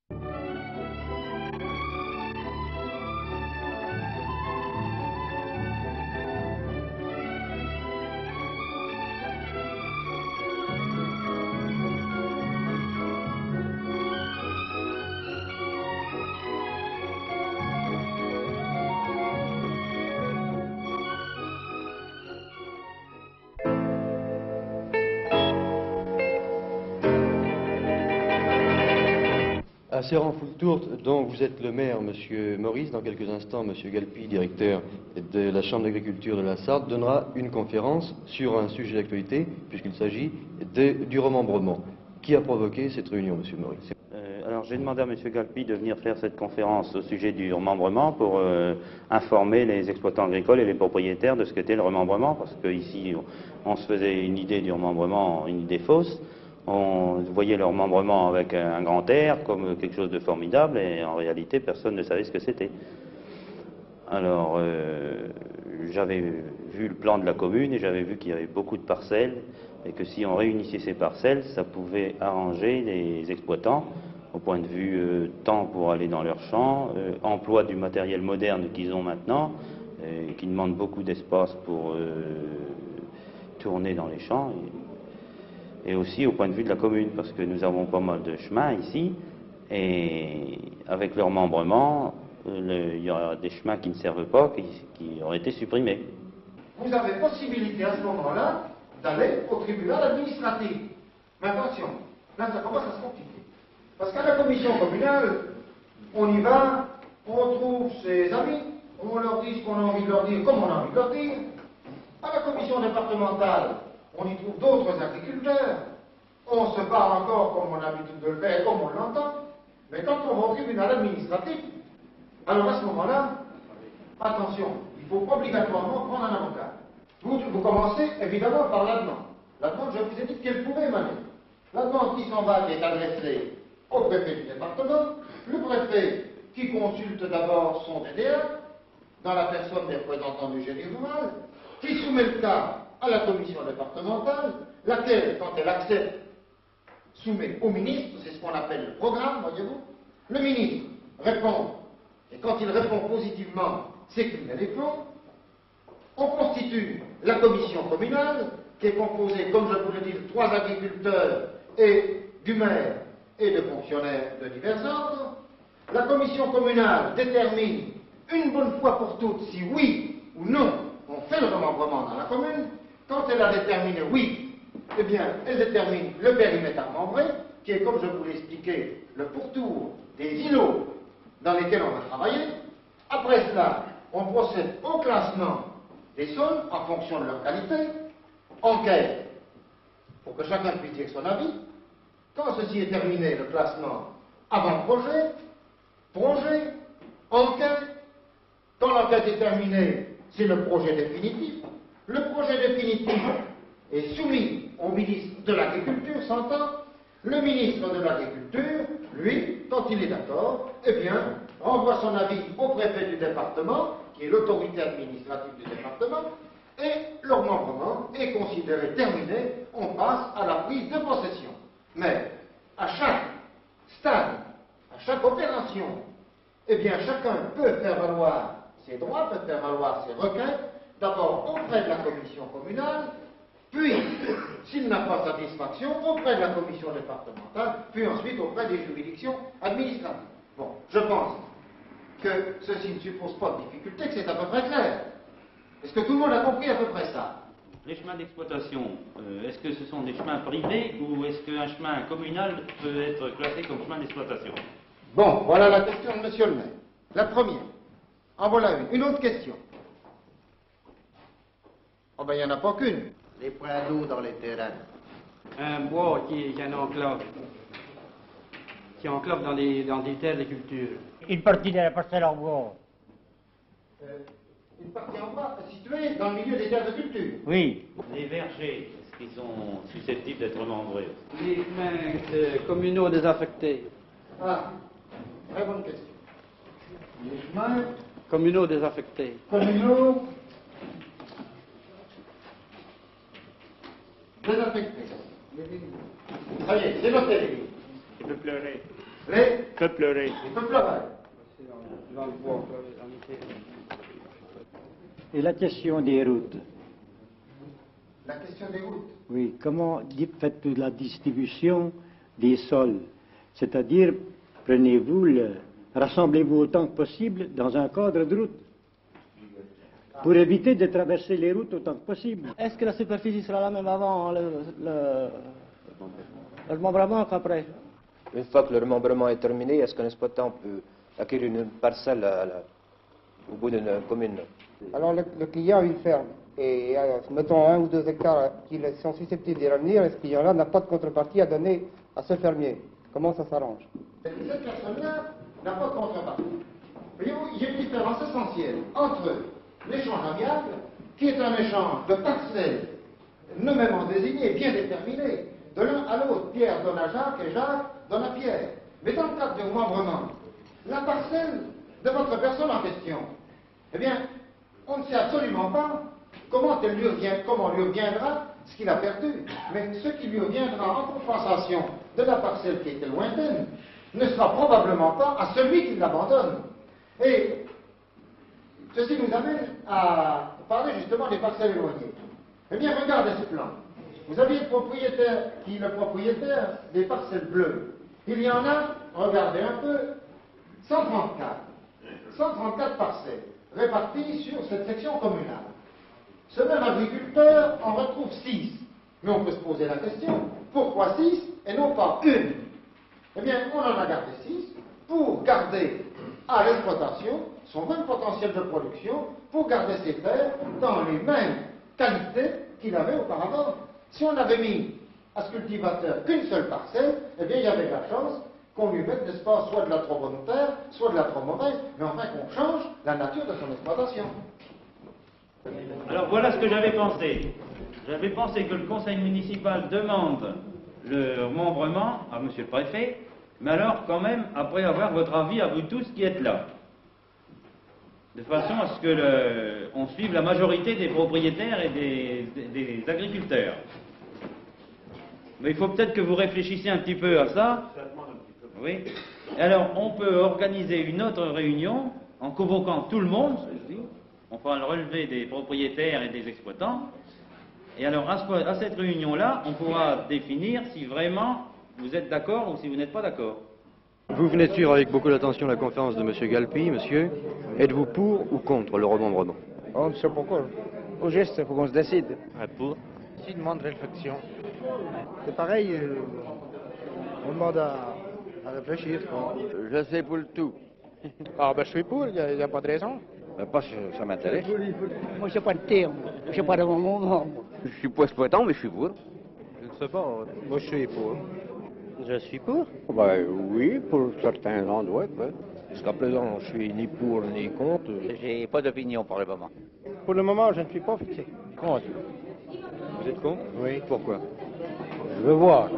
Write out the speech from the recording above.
À Serran-Foultourte, donc vous êtes le maire, Monsieur Maurice. Dans quelques instants, Monsieur Galpi, directeur de la Chambre d'agriculture de la Sarthe, donnera une conférence sur un sujet d'actualité, puisqu'il s'agit du remembrement. Qui a provoqué cette réunion, Monsieur Maurice? Alors j'ai demandé à Monsieur Galpi de venir faire cette conférence au sujet du remembrement pour informer les exploitants agricoles et les propriétaires de ce qu'était le remembrement, parce qu'ici on se faisait une idée du remembrement, une idée fausse. On voyait le remembrement avec un grand R comme quelque chose de formidable et en réalité personne ne savait ce que c'était. Alors j'avais vu le plan de la commune et j'avais vu qu'il y avait beaucoup de parcelles et que si on réunissait ces parcelles, ça pouvait arranger les exploitants au point de vue temps pour aller dans leurs champs, emploi du matériel moderne qu'ils ont maintenant, qui demande beaucoup d'espace pour tourner dans les champs. Et aussi au point de vue de la commune, parce que nous avons pas mal de chemins ici, et avec le remembrement, il y aura des chemins qui ne servent pas, qui auraient été supprimés. Vous avez possibilité à ce moment-là d'aller au tribunal administratif. Mais attention, là ça commence à se compliquer. Parce qu'à la commission communale, on y va, on trouve ses amis, on leur dit ce qu'on a envie de leur dire, comme on a envie de leur dire. À la commission départementale, on y trouve d'autres agriculteurs. On se parle encore comme on a l'habitude de le faire, comme on l'entend. Mais quand on va au tribunal administratif, alors à ce moment-là, attention, il faut obligatoirement prendre un avocat. Vous commencez évidemment par la demande. La demande, je vous ai dit qu'elle pouvait émaner. La demande qui s'en va, qui est adressée au préfet du département, le préfet qui consulte d'abord son DDA, dans la personne des représentants du génie rural, qui soumet le cas à la commission départementale, laquelle, quand elle accepte, soumet au ministre, c'est ce qu'on appelle le programme, voyez-vous. Le ministre répond, et quand il répond positivement, c'est qu'il met les plombs. On constitue la commission communale, qui est composée, comme je vous l'ai dit, de 3 agriculteurs et du maire et de fonctionnaires de divers ordres. La commission communale détermine une bonne fois pour toutes si oui ou non on fait le remembrement dans la commune. Quand elle a déterminé oui, eh bien, elle détermine le périmètre à remembrer, qui est, comme je vous l'ai expliqué, le pourtour des îlots dans lesquels on va travailler. Après cela, on procède au classement des sols en fonction de leur qualité, enquête, pour que chacun puisse dire son avis. Quand ceci est terminé, le classement avant-projet, projet, enquête. Quand l'enquête est terminée, c'est le projet définitif. Le projet définitif est soumis au ministre de l'Agriculture, s'entend. Le ministre de l'Agriculture, lui, quand il est d'accord, eh bien, renvoie son avis au préfet du département, qui est l'autorité administrative du département, et le remembrement est considéré terminé, on passe à la prise de possession. Mais à chaque stade, à chaque opération, eh bien, chacun peut faire valoir ses droits, peut faire valoir ses requêtes, d'abord auprès de la commission communale, puis, s'il n'a pas satisfaction, auprès de la commission départementale, puis ensuite auprès des juridictions administratives. Bon, je pense que ceci ne suppose pas de difficulté, que c'est à peu près clair. Est-ce que tout le monde a compris à peu près ça? Les chemins d'exploitation, est-ce que ce sont des chemins privés ou est-ce qu'un chemin communal peut être classé comme chemin d'exploitation? Bon, voilà la question de monsieur le maire. La première. En voilà une. Une autre question. Oh ben, il n'y en a pas qu'une. Les points d'eau dans les terrains. Un bois qui est un enclave. Qui enclave dans des terres de culture. Une partie de la parcelle en bois. Une partie en bas, située dans le milieu des terres de culture. Oui. Les vergers, est-ce qu'ils sont susceptibles d'être remembrés? Les chemins communaux désaffectés. Ah, très bonne question. Les chemins Communaux désaffectés. communaux désaffectés. Ça y est, c'est noté, les livres. Il peut pleurer. les Peuplerez. peupleraies. Dans le bois, en effet. Et la question des routes. La question des routes. Oui, comment faites-vous la distribution des sols? C'est-à-dire, rassemblez-vous autant que possible dans un cadre de route pour éviter de traverser les routes autant que possible. Est-ce que la superficie sera la même avant le remembrement qu'après? Une fois que le remembrement est terminé, est-ce qu'un exploitant peut acquérir une parcelle au bout d'une commune? Alors le client il ferme et mettons 1 ou 2 hectares qui sont susceptibles d'y revenir et ce client-là n'a pas de contrepartie à donner à ce fermier. Comment ça s'arrange? Cette personne-là n'a pas de contrepartie. Voyez-vous, il y a une différence essentielle entre l'échange amiable, qui est un échange de parcelles nommément désignées, bien déterminées, de l'un à l'autre. Pierre donne à Jacques et Jacques donne à Pierre. Mais dans le cadre du remembrement, la parcelle de votre personne en question, eh bien, on ne sait absolument pas comment lui reviendra ce qu'il a perdu. Mais ce qui lui reviendra en compensation de la parcelle qui était lointaine ne sera probablement pas à celui qui l'abandonne. Et ceci nous amène à parler justement des parcelles éloignées. Eh bien, regardez ce plan. Vous avez le propriétaire qui est le propriétaire des parcelles bleues. Il y en a, regardez un peu, 134. 134 parcelles réparties sur cette section communale. Ce même agriculteur en retrouve 6. Mais on peut se poser la question, pourquoi 6 et non pas une? Eh bien, on en a gardé 6 pour garder à l'exploitation son même potentiel de production, pour garder ses terres dans les mêmes qualités qu'il avait auparavant. Si on avait mis à ce cultivateur qu'une seule parcelle, eh bien, il y avait la chance qu'on lui mette, n'est-ce pas, soit de la trop bonne terre, soit de la trop mauvaise, mais enfin qu'on change la nature de son exploitation. Alors voilà ce que j'avais pensé. J'avais pensé que le conseil municipal demande le remembrement à monsieur le préfet, mais alors quand même après avoir votre avis à vous tous qui êtes là. De façon à ce que on suive la majorité des propriétaires et des agriculteurs. Mais il faut peut-être que vous réfléchissiez un petit peu à ça. Oui. Et alors on peut organiser une autre réunion en convoquant tout le monde. On fera le relevé des propriétaires et des exploitants. Et alors, à cette réunion-là, on pourra définir si vraiment vous êtes d'accord ou si vous n'êtes pas d'accord. Vous venez de suivre avec beaucoup d'attention la conférence de M. Galpi, monsieur. Êtes-vous pour ou contre le remembrement? On ne sait pas quoi. Au geste, il faut qu'on se décide. Pour. Si demande réflexion. C'est pareil, on demande à réfléchir. Je sais pour le tout. Ah ben je suis pour, il n'y a pas de raison. Parce que ça m'intéresse. Moi, je sais pas de terme. Je sais pas de moment. Je suis pas exploitant, mais je suis pour. Je ne sais pas. Moi je suis pour. Je suis pour. Ben oui, pour certains endroits. Ouais. Jusqu'à présent, je suis ni pour ni contre. J'ai pas d'opinion pour le moment. Pour le moment, je ne suis pas fixé. Contre. Vous êtes contre? Oui. Pourquoi? Je veux voir.